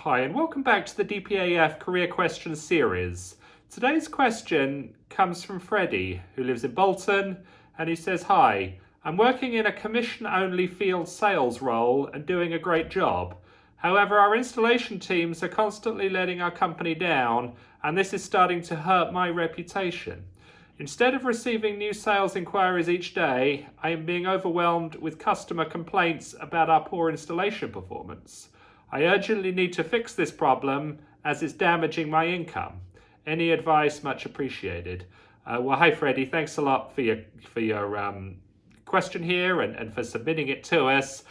Hi, and welcome back to the dpaf Career Questions series. Today's question comes from Freddie, who lives in Bolton, and he says, "Hi, I'm working in a commission-only field sales role and doing a great job. However, our installation teams are constantly letting our company down, and this is starting to hurt my reputation. Instead of receiving new sales inquiries each day, I am being overwhelmed with customer complaints about our poor installation performance. I urgently need to fix this problem as it's damaging my income. Any advice much appreciated." Well, hi Freddie, thanks a lot for your question here and for submitting it to us.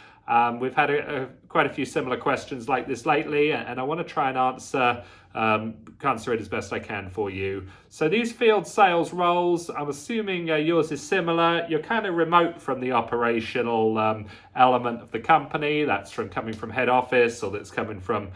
We've had quite a few similar questions like this lately, and I want to try and answer it as best I can for you. So these field sales roles, I'm assuming yours is similar. You're kind of remote from the operational element of the company. That's coming from head office, or that's coming from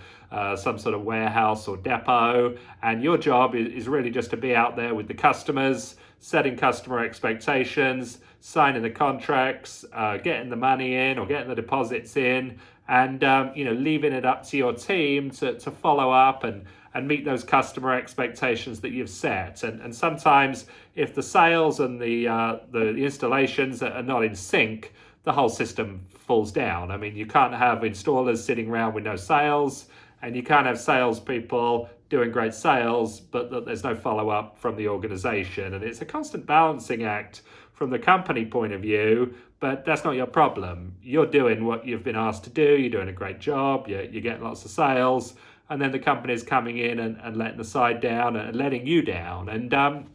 some sort of warehouse or depot. And your job is really just to be out there with the customers, setting customer expectations, signing the contracts, getting the money in or getting the deposits in, and leaving it up to your team to follow up and meet those customer expectations that you've set. And sometimes if the sales and the installations are not in sync, the whole system falls down. I mean, you can't have installers sitting around with no sales, and you can't have salespeople doing great sales, but there's no follow-up from the organization. And it's a constant balancing act from the company point of view, but that's not your problem. You're doing what you've been asked to do. You're doing a great job. You're getting lots of sales, and then the company's coming in and letting the side down and letting you down. And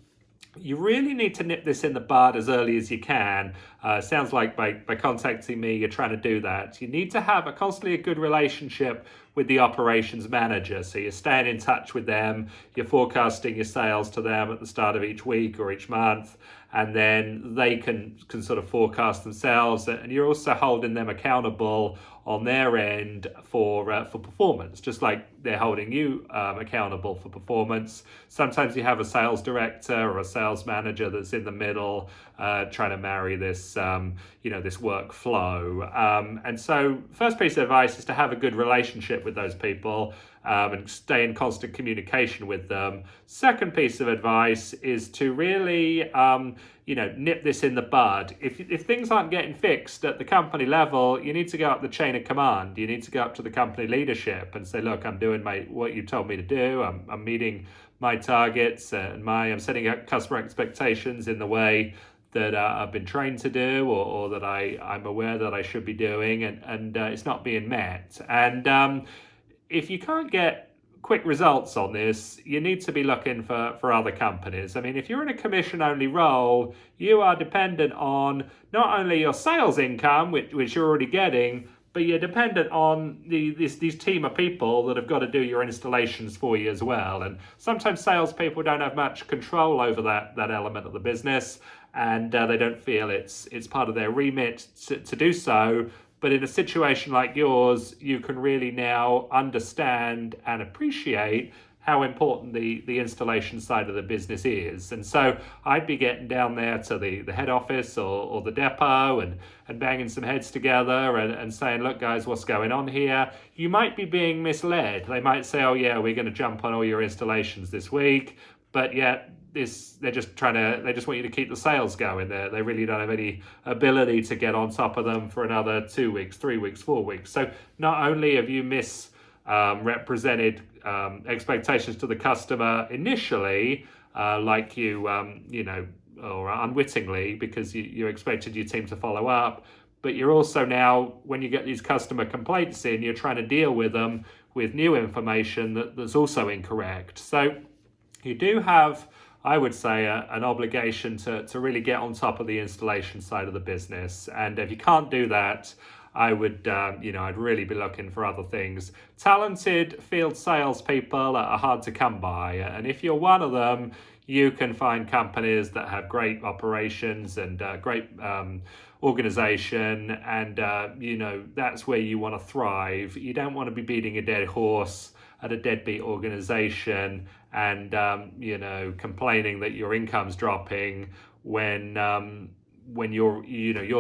you really need to nip this in the bud as early as you can. Sounds like by contacting me, you're trying to do that. You need to have constantly a good relationship with the operations manager. So you're staying in touch with them, you're forecasting your sales to them at the start of each week or each month, and then they can sort of forecast themselves, and you're also holding them accountable on their end for performance, just like they're holding you accountable for performance. Sometimes you have a sales director or a sales manager that's in the middle, trying to marry this this workflow. And so first piece of advice is to have a good relationship with those people and stay in constant communication with them. Second piece of advice is to really nip this in the bud. If things aren't getting fixed at the company level, you need to go up the chain of command. You need to go up to the company leadership and say, "Look, I'm doing what you told me to do. I'm meeting my targets, and I'm setting up customer expectations in the way that I've been trained to do, or that I'm aware that I should be doing, and it's not being met." And if you can't get quick results on this, you need to be looking for other companies. I mean, if you're in a commission-only role, you are dependent on not only your sales income, which you're already getting, but you're dependent on these team of people that have got to do your installations for you as well. And sometimes salespeople don't have much control over that element of the business, and they don't feel it's part of their remit to do so. But in a situation like yours, you can really now understand and appreciate how important the installation side of the business is. And so I'd be getting down there to the head office or the depot and banging some heads together and saying, "Look guys, what's going on here?" You might be being misled. They might say, "Oh yeah, we're going to jump on all your installations this week," but yet they just want you to keep the sales going. They really don't have any ability to get on top of them for another 2 weeks, 3 weeks, 4 weeks. So not only have you misrepresented expectations to the customer initially, like or unwittingly, because you expected your team to follow up, but you're also now, when you get these customer complaints in, you're trying to deal with them with new information that's also incorrect. So you do have, I would say, an obligation to really get on top of the installation side of the business. And if you can't do that, I would, I'd really be looking for other things. Talented field salespeople are hard to come by. And if you're one of them, you can find companies that have great operations and great organization. And, that's where you want to thrive. You don't want to be beating a dead horse at a deadbeat organization and complaining that your income's dropping when you're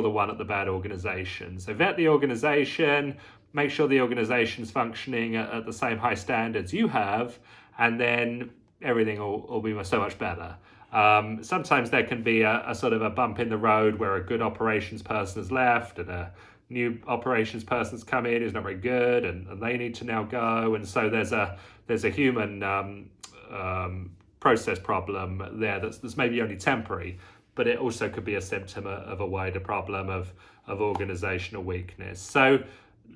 the one at the bad organization. So vet the organization, make sure the organization's functioning at the same high standards you have, and then everything will be so much better. Sometimes there can be a sort of a bump in the road where a good operations person has left and a new operations person's come in who's not very good, and they need to now go, and so there's a human process problem there that's maybe only temporary, but it also could be a symptom of a wider problem of organizational weakness. So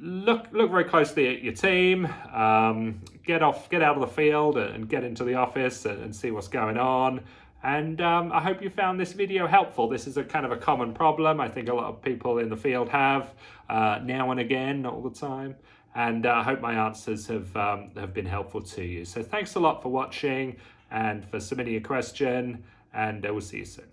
look very closely at your team, get out of the field and get into the office and see what's going on. And I hope you found this video helpful. This is a kind of a common problem I think a lot of people in the field have now and again, not all the time. And I hope my answers have been helpful to you. So thanks a lot for watching and for submitting a question, and we'll see you soon.